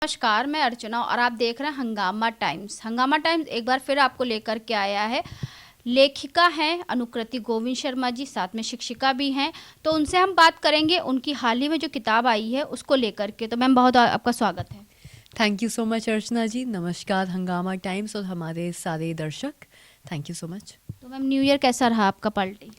नमस्कार, मैं अर्चना और आप देख रहे हैं हंगामा टाइम्स। हंगामा टाइम्स एक बार फिर आपको लेकर के आया है। लेखिका हैं अनुकृति गोविंद शर्मा जी, साथ में शिक्षिका भी हैं। तो उनसे हम बात करेंगे उनकी हाल ही में जो किताब आई है उसको लेकर के। तो मैम, बहुत आपका स्वागत है। थैंक यू सो मच अर्चना जी। नमस्कार हंगामा टाइम्स और हमारे सारे दर्शक, थैंक यू सो मच। तो मैम, न्यू ईयर कैसा रहा आपका पलटी?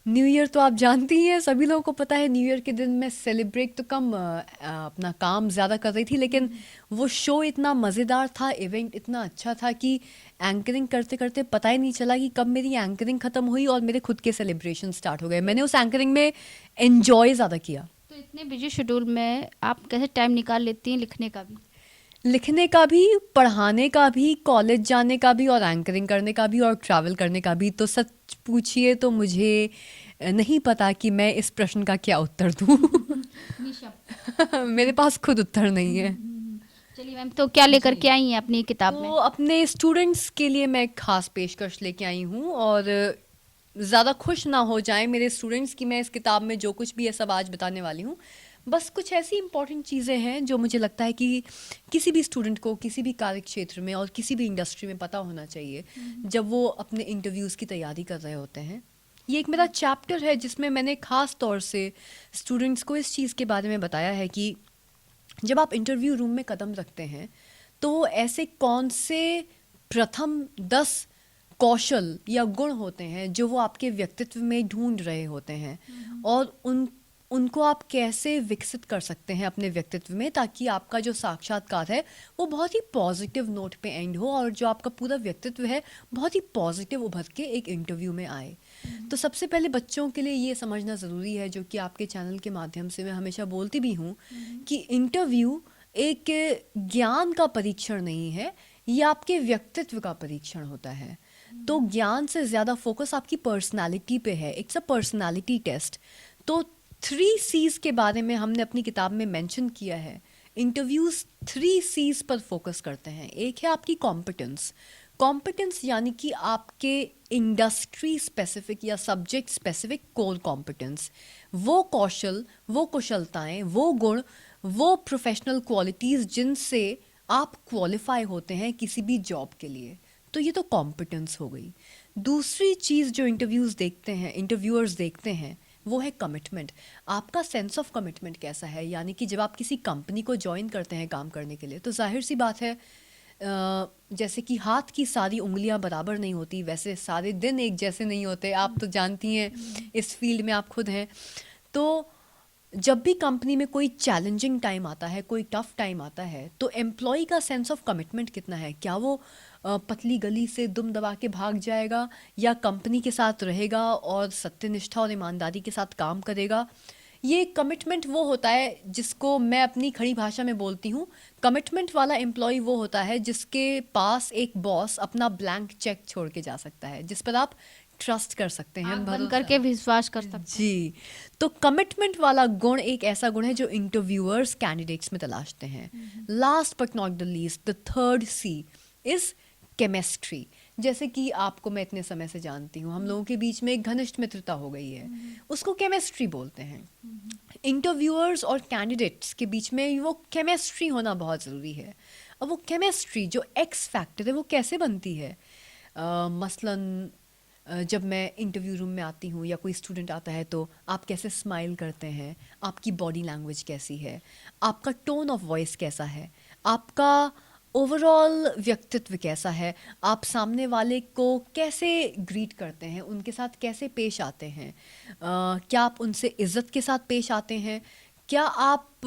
न्यू ईयर तो आप जानती ही हैं, सभी लोगों को पता है। न्यू ईयर के दिन मैं सेलिब्रेट तो कम अपना काम ज़्यादा कर रही थी, लेकिन वो शो इतना मज़ेदार था, इवेंट इतना अच्छा था कि एंकरिंग करते करते पता ही नहीं चला कि कब मेरी एंकरिंग ख़त्म हुई और मेरे खुद के सेलिब्रेशन स्टार्ट हो गए। मैंने उस एंकरिंग में एन्जॉय ज़्यादा किया। तो इतने बिजी शेड्यूल में आप कैसे टाइम निकाल लेती हैं लिखने का भी? लिखने का भी, पढ़ाने का भी, कॉलेज जाने का भी और एंकरिंग करने का भी और ट्रैवल करने का भी। तो सच पूछिए तो मुझे नहीं पता कि मैं इस प्रश्न का क्या उत्तर दूं। निशब्द। मेरे पास खुद उत्तर नहीं है। चलिए मैम, तो क्या लेकर जी। के आई हैं अपनी किताब तो में? अपने स्टूडेंट्स के लिए मैं एक खास पेशकश लेके आई हूँ, और ज़्यादा खुश ना हो जाएं मेरे स्टूडेंट्स कि मैं इस किताब में जो कुछ भी है सब आज बताने वाली हूँ। बस कुछ ऐसी इंपॉर्टेंट चीज़ें हैं जो मुझे लगता है कि किसी भी स्टूडेंट को किसी भी कार्य क्षेत्र में और किसी भी इंडस्ट्री में पता होना चाहिए जब वो अपने इंटरव्यूज़ की तैयारी कर रहे होते हैं। ये एक मेरा चैप्टर है जिसमें मैंने ख़ास तौर से स्टूडेंट्स को इस चीज़ के बारे में बताया है कि जब आप इंटरव्यू रूम में कदम रखते हैं तो ऐसे कौन से प्रथम 10 कौशल या गुण होते हैं जो वो आपके व्यक्तित्व में ढूंढ रहे होते हैं, और उनको आप कैसे विकसित कर सकते हैं अपने व्यक्तित्व में, ताकि आपका जो साक्षात्कार है वो बहुत ही पॉजिटिव नोट पे एंड हो और जो आपका पूरा व्यक्तित्व है बहुत ही पॉजिटिव उभर के एक इंटरव्यू में आए। तो सबसे पहले बच्चों के लिए ये समझना ज़रूरी है, जो कि आपके चैनल के माध्यम से मैं हमेशा बोलती भी हूँ, कि इंटरव्यू एक ज्ञान का परीक्षण नहीं है, ये आपके व्यक्तित्व का परीक्षण होता है। तो ज्ञान से ज़्यादा फोकस आपकी पर्सनालिटी पे है। It's a personality test. तो 3 C's के बारे में हमने अपनी किताब में मेंशन किया है। इंटरव्यूज 3 C's पर फोकस करते हैं। एक है आपकी कॉम्पिटेंस। कॉम्पिटेंस यानी कि आपके इंडस्ट्री स्पेसिफिक या सब्जेक्ट स्पेसिफिक कोर कॉम्पिटेंस, वो कौशल, वो कुशलताएं, वो गुण, वो प्रोफेशनल क्वालिटीज़ जिनसे आप क्वालिफाई होते हैं किसी भी जॉब के लिए। तो ये तो कॉम्पिटेंस हो गई। दूसरी चीज़ जो इंटरव्यूअर्स देखते हैं वो है कमिटमेंट। आपका सेंस ऑफ कमिटमेंट कैसा है, यानी कि जब आप किसी कंपनी को ज्वाइन करते हैं काम करने के लिए, तो जाहिर सी बात है, जैसे कि हाथ की सारी उंगलियां बराबर नहीं होती, वैसे सारे दिन एक जैसे नहीं होते। आप तो जानती हैं, इस फील्ड में आप खुद हैं। तो जब भी कंपनी में कोई चैलेंजिंग टाइम आता है, कोई टफ टाइम आता है, तो एम्प्लॉय का सेंस ऑफ कमिटमेंट कितना है। क्या वो पतली गली से दुम दबा के भाग जाएगा, या कंपनी के साथ रहेगा और सत्यनिष्ठा और ईमानदारी के साथ काम करेगा। ये कमिटमेंट वो होता है जिसको मैं अपनी खड़ी भाषा में बोलती हूँ, कमिटमेंट वाला एम्प्लॉय वो होता है जिसके पास एक बॉस अपना ब्लैंक चेक छोड़ के जा सकता है, जिस पर आप ट्रस्ट कर सकते हैं, आँख बंद भरोसा। करके विश्वास कर सकते हैं। जी। तो कमिटमेंट वाला गुण एक ऐसा गुण है जो इंटरव्यूअर्स कैंडिडेट्स में तलाशते हैं। Last but not the least, the third C is chemistry. जैसे कि आपको मैं इतने समय से जानती हूँ, हम लोगों के बीच में एक घनिष्ठ मित्रता हो गई है, उसको केमिस्ट्री बोलते हैं। इंटरव्यूअर्स और कैंडिडेट्स के बीच में वो केमिस्ट्री होना बहुत ज़रूरी है। अब वो केमिस्ट्री जो एक्स फैक्टर है वो कैसे बनती है? मसलन जब मैं इंटरव्यू रूम में आती हूँ या कोई स्टूडेंट आता है, तो आप कैसे स्माइल करते हैं, आपकी बॉडी लैंग्वेज कैसी है, आपका टोन ऑफ वॉइस कैसा है, आपका ओवरऑल व्यक्तित्व कैसा है, आप सामने वाले को कैसे ग्रीट करते हैं, उनके साथ कैसे पेश आते हैं, क्या आप उनसे इज्जत के साथ पेश आते हैं, क्या आप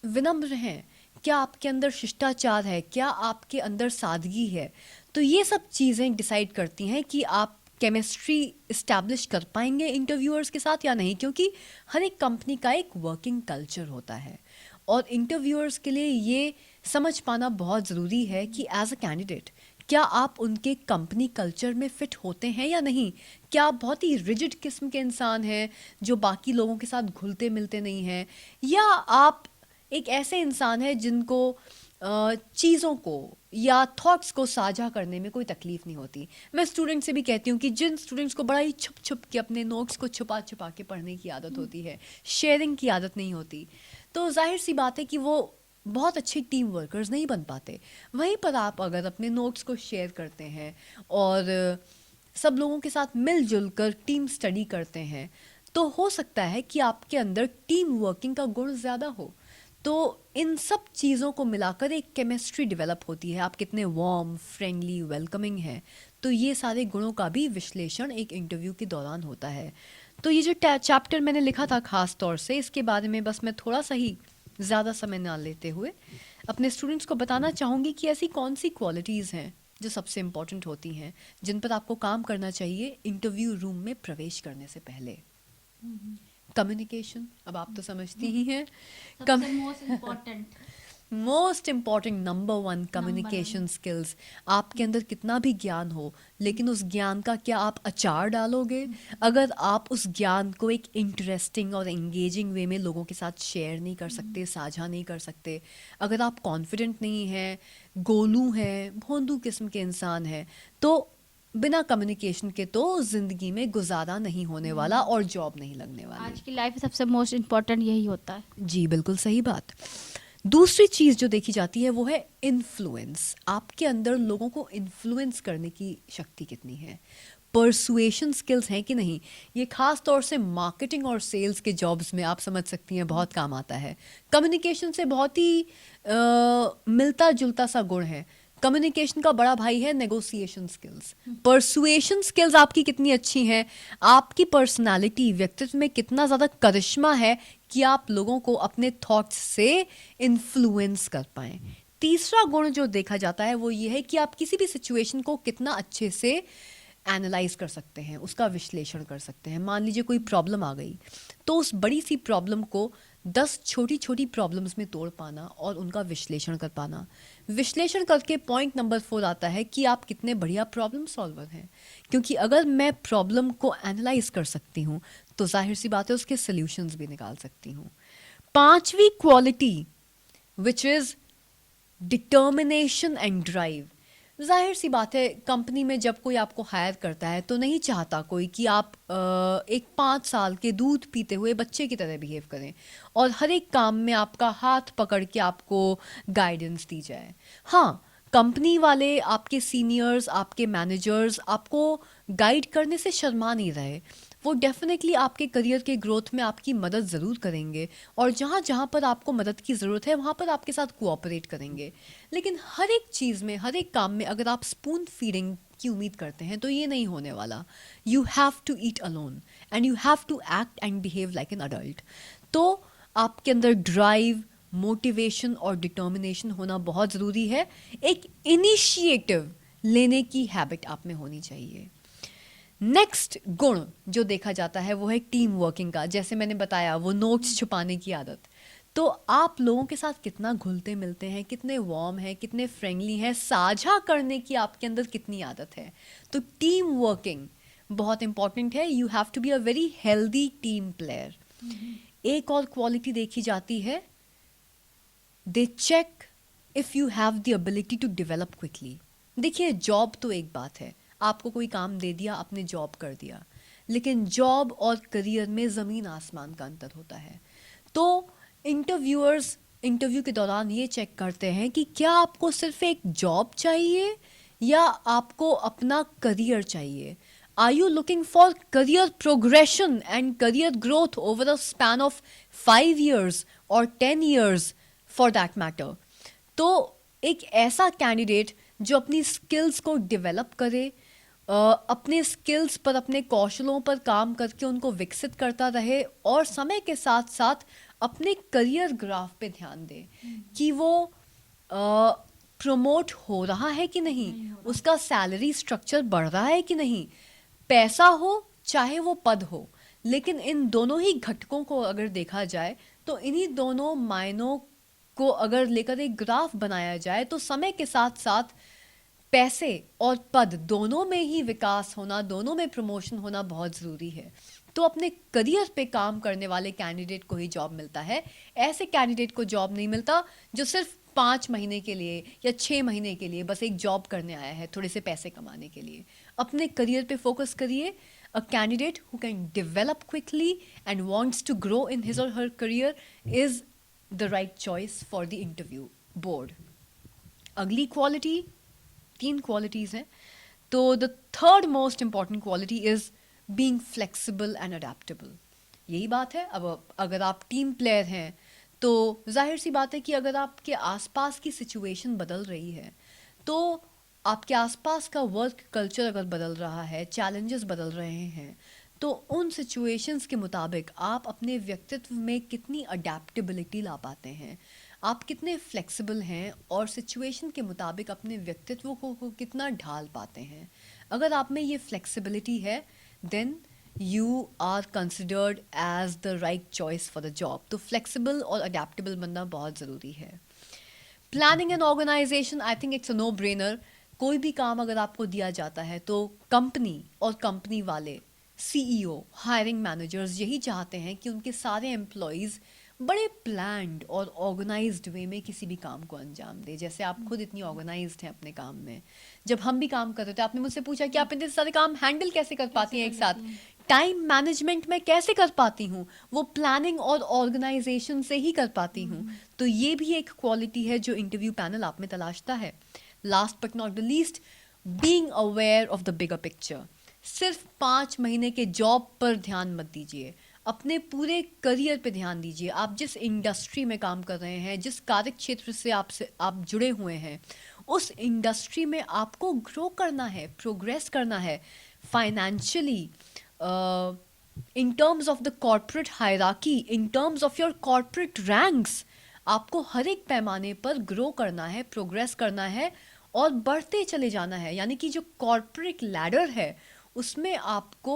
विनम्र हैं, क्या आपके अंदर शिष्टाचार है, क्या आपके अंदर सादगी है। तो ये सब चीज़ें डिसाइड करती हैं कि आप केमिस्ट्री इस्टेब्लिश कर पाएंगे इंटरव्यूअर्स के साथ या नहीं, क्योंकि हर एक कंपनी का एक वर्किंग कल्चर होता है, और इंटरव्यूअर्स के लिए ये समझ पाना बहुत ज़रूरी है कि एज अ कैंडिडेट क्या आप उनके कंपनी कल्चर में फिट होते हैं या नहीं। क्या आप बहुत ही रिजिड किस्म के इंसान हैं जो बाकी लोगों के साथ घुलते मिलते नहीं हैं, या आप एक ऐसे इंसान हैं जिनको चीज़ों को या थॉट्स को साझा करने में कोई तकलीफ नहीं होती। मैं स्टूडेंट से भी कहती हूँ कि जिन स्टूडेंट्स को बड़ा ही छुप छुप के अपने नोट्स को छुपा छुपा के पढ़ने की आदत होती है, शेयरिंग की आदत नहीं होती, तो जाहिर सी बात है कि वो बहुत अच्छे टीम वर्कर्स नहीं बन पाते। वहीं पर आप अगर अपने नोट्स को शेयर करते हैं और सब लोगों के साथ मिलजुल कर टीम स्टडी करते हैं, तो हो सकता है कि आपके अंदर टीम वर्किंग का गुण ज़्यादा हो। तो इन सब चीज़ों को मिलाकर एक केमिस्ट्री डेवलप होती है। आप कितने वार्म, फ्रेंडली, वेलकमिंग हैं। तो ये सारे गुणों का भी विश्लेषण एक इंटरव्यू के दौरान होता है। तो ये जो चैप्टर मैंने लिखा था खास तौर से, इसके बारे में बस मैं थोड़ा सा ही ज़्यादा समय ना लेते हुए अपने स्टूडेंट्स को बताना चाहूँगी कि ऐसी कौन सी क्वालिटीज़ हैं जो सबसे इम्पॉर्टेंट होती हैं, जिन पर आपको काम करना चाहिए इंटरव्यू रूम में प्रवेश करने से पहले। कम्युनिकेशन, अब आप तो समझती ही हैं। सबसे most important most important number 1 communication skills. आपके अंदर कितना भी ज्ञान हो, लेकिन उस ज्ञान का क्या आप अचार डालोगे? अगर आप उस ज्ञान को एक इंटरेस्टिंग और एंगेजिंग वे में लोगों के साथ शेयर नहीं कर सकते, साझा नहीं कर सकते, अगर आप कॉन्फिडेंट नहीं हैं, गोलू हैं, भोंदू किस्म के इंसान हैं, तो बिना कम्युनिकेशन के तो जिंदगी में गुजारा नहीं होने वाला और जॉब नहीं लगने वाली। आज की लाइफ में सबसे मोस्ट इम्पोर्टेंट यही होता है। जी बिल्कुल सही बात। दूसरी चीज़ जो देखी जाती है वो है इन्फ्लुएंस। आपके अंदर लोगों को इन्फ्लुएंस करने की शक्ति कितनी है, परसुएशन स्किल्स हैं कि नहीं। ये खास तौर से मार्केटिंग और सेल्स के जॉब्स में आप समझ सकती हैं बहुत काम आता है। कम्युनिकेशन से बहुत ही मिलता जुलता सा गुण है। कम्युनिकेशन का बड़ा भाई है नेगोशिएशन स्किल्स। परसुएशन स्किल्स आपकी कितनी अच्छी हैं, आपकी पर्सनालिटी, व्यक्तित्व में कितना ज़्यादा करिश्मा है कि आप लोगों को अपने थॉट्स से इन्फ्लुएंस कर पाएं। तीसरा गुण जो देखा जाता है वो ये है कि आप किसी भी सिचुएशन को कितना अच्छे से एनालाइज कर सकते हैं, उसका विश्लेषण कर सकते हैं। मान लीजिए कोई प्रॉब्लम आ गई, तो उस बड़ी सी प्रॉब्लम को 10 छोटी छोटी प्रॉब्लम्स में तोड़ पाना और उनका विश्लेषण कर पाना। विश्लेषण करके पॉइंट नंबर 4 आता है कि आप कितने बढ़िया प्रॉब्लम सॉल्वर हैं। क्योंकि अगर मैं प्रॉब्लम को एनालाइज कर सकती हूँ तो जाहिर सी बात है उसके सॉल्यूशंस भी निकाल सकती हूँ। पांचवी quality which is determination and drive. जाहिर सी बात है कंपनी में जब कोई आपको हायर करता है तो नहीं चाहता कोई कि आप एक 5 साल के दूध पीते हुए बच्चे की तरह बिहेव करें और हर एक काम में आपका हाथ पकड़ के आपको गाइडेंस दी जाए। हाँ, कंपनी वाले, आपके सीनियर्स, आपके मैनेजर्स आपको गाइड करने से शर्मा नहीं रहे। वो डेफिनेटली आपके करियर के ग्रोथ में आपकी मदद ज़रूर करेंगे और जहाँ जहाँ पर आपको मदद की ज़रूरत है वहाँ पर आपके साथ कोऑपरेट करेंगे। लेकिन हर एक चीज़ में, हर एक काम में अगर आप स्पून फीडिंग की उम्मीद करते हैं तो ये नहीं होने वाला। You have to eat alone and you have to act and behave like an adult. तो आपके अंदर ड्राइव, मोटिवेशन और डिटर्मिनेशन होना बहुत ज़रूरी है। एक इनिशिएटिव लेने की हैबिट आप में होनी चाहिए। नेक्स्ट गुण जो देखा जाता है वो है टीम वर्किंग का। जैसे मैंने बताया, वो नोट्स छुपाने की आदत। तो आप लोगों के साथ कितना घुलते मिलते हैं, कितने वार्म हैं, कितने फ्रेंडली हैं, साझा करने की आपके अंदर कितनी आदत है। तो टीम वर्किंग बहुत इंपॉर्टेंट है। You have to be a very healthy team player. एक और क्वालिटी देखी जाती है, they check if you have the ability to develop quickly. देखिए, जॉब तो एक बात है, आपको कोई काम दे दिया, आपने जॉब कर दिया, लेकिन जॉब और करियर में ज़मीन आसमान का अंतर होता है। तो इंटरव्यूअर्स इंटरव्यू के दौरान ये चेक करते हैं कि क्या आपको सिर्फ एक जॉब चाहिए या आपको अपना करियर चाहिए। Are you looking for career progression and career growth over a span of 5 years और 10 years फॉर दैट मैटर। तो एक ऐसा कैंडिडेट जो अपनी स्किल्स को डेवलप करे, अपने स्किल्स पर, अपने कौशलों पर काम करके उनको विकसित करता रहे और समय के साथ साथ अपने करियर ग्राफ पे ध्यान दे कि वो प्रमोट हो रहा है कि नहीं, उसका सैलरी स्ट्रक्चर बढ़ रहा है कि नहीं। पैसा हो चाहे वो पद हो, लेकिन इन दोनों ही घटकों को अगर देखा जाए तो इन्हीं दोनों मायनों को अगर लेकर एक ग्राफ बनाया जाए तो समय के साथ साथ पैसे और पद दोनों में ही विकास होना, दोनों में प्रमोशन होना बहुत ज़रूरी है। तो अपने करियर पे काम करने वाले कैंडिडेट को ही जॉब मिलता है। ऐसे कैंडिडेट को जॉब नहीं मिलता जो सिर्फ 5 महीने के लिए या 6 महीने के लिए बस एक जॉब करने आया है थोड़े से पैसे कमाने के लिए। अपने करियर पे फोकस करिए। A candidate who can develop quickly and wants to grow in his or her career is the right choice for the interview board. अगली क्वालिटी, 3 क्वालिटीज़ हैं. तो the third most important quality is being flexible and adaptable. यही बात है. अब अगर आप team player हैं तो जाहिर सी बात है कि अगर आपके आसपास की सिचुएशन बदल रही है, तो आपके आसपास का वर्क कल्चर अगर बदल रहा है, चैलेंजेस बदल रहे हैं, तो उन सिचुएशंस के मुताबिक आप अपने व्यक्तित्व में कितनी अडेप्टेबिलिटी ला पाते हैं, आप कितने फ्लेक्सिबल हैं और सिचुएशन के मुताबिक अपने व्यक्तित्व को कितना ढाल पाते हैं. अगर आप में ये फ्लेक्सिबिलिटी है, then you are considered as the right choice for the job. तो फ्लेक्सिबल और अडेप्टेबल बनना बहुत ज़रूरी है. Planning and organisation, I think it's a no brainer. कोई भी काम अगर आपको दिया जाता है तो कंपनी और कंपनी वाले, सीईओ, हायरिंग मैनेजर्स यही चाहते हैं कि उनके सारे एम्प्लॉयज़ बड़े प्लान्ड और ऑर्गेनाइज्ड वे में किसी भी काम को अंजाम दे. जैसे आप खुद इतनी ऑर्गेनाइज्ड हैं अपने काम में. जब हम भी काम कर रहे थे, आपने मुझसे पूछा कि आप इतने सारे काम हैंडल कैसे कर पाती हैं एक साथ, टाइम मैनेजमेंट में कैसे कर पाती हूँ, वो प्लानिंग और ऑर्गेनाइजेशन से ही कर पाती हूँ. तो ये भी एक क्वालिटी है जो इंटरव्यू पैनल आप में तलाशता है. Last but not the least, being aware of the bigger picture. सिर्फ 5 महीने के जॉब पर ध्यान मत दीजिए, अपने पूरे करियर पे ध्यान दीजिए. आप जिस इंडस्ट्री में काम कर रहे हैं, जिस कार्य क्षेत्र से आप जुड़े हुए हैं, उस इंडस्ट्री में आपको ग्रो करना है, प्रोग्रेस करना है financially, in terms of the corporate hierarchy, in terms of your corporate ranks. आपको हर एक पैमाने पर ग्रो करना है, प्रोग्रेस करना है और बढ़ते चले जाना है. यानी कि जो कॉर्पोरेट लैडर है उसमें आपको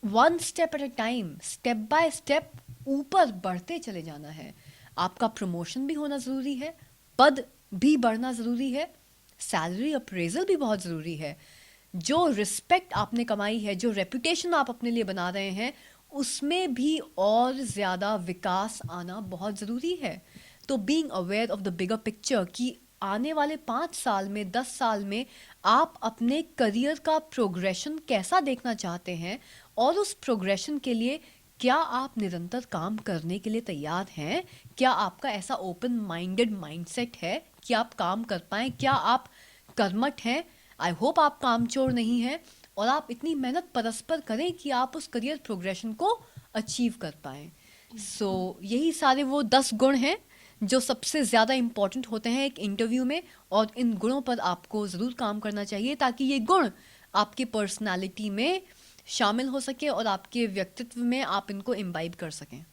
one step at a time, step by step ऊपर बढ़ते चले जाना है. आपका प्रमोशन भी होना ज़रूरी है, पद भी बढ़ना ज़रूरी है, सैलरी अप्रेजल भी बहुत ज़रूरी है. जो रिस्पेक्ट आपने कमाई है, जो रेपुटेशन आप अपने लिए बना रहे हैं, उसमें भी और ज़्यादा विकास आना बहुत ज़रूरी है. तो being aware of the bigger picture कि आने वाले 5 साल में, 10 साल में आप अपने करियर का प्रोग्रेशन कैसा देखना चाहते हैं और उस प्रोग्रेशन के लिए क्या आप निरंतर काम करने के लिए तैयार हैं, क्या आपका ऐसा ओपन माइंडेड माइंडसेट है कि आप काम कर पाएँ, क्या आप कर्मठ हैं. आई होप आप कामचोर नहीं हैं और आप इतनी मेहनत परस्पर करें कि आप उस करियर प्रोग्रेशन को अचीव कर पाएँ. सो यही सारे वो 10 गुण हैं जो सबसे ज़्यादा इम्पॉर्टेंट होते हैं एक इंटरव्यू में, और इन गुणों पर आपको ज़रूर काम करना चाहिए ताकि ये गुण आपकी पर्सनालिटी में शामिल हो सके और आपके व्यक्तित्व में आप इनको इम्बाइब कर सकें.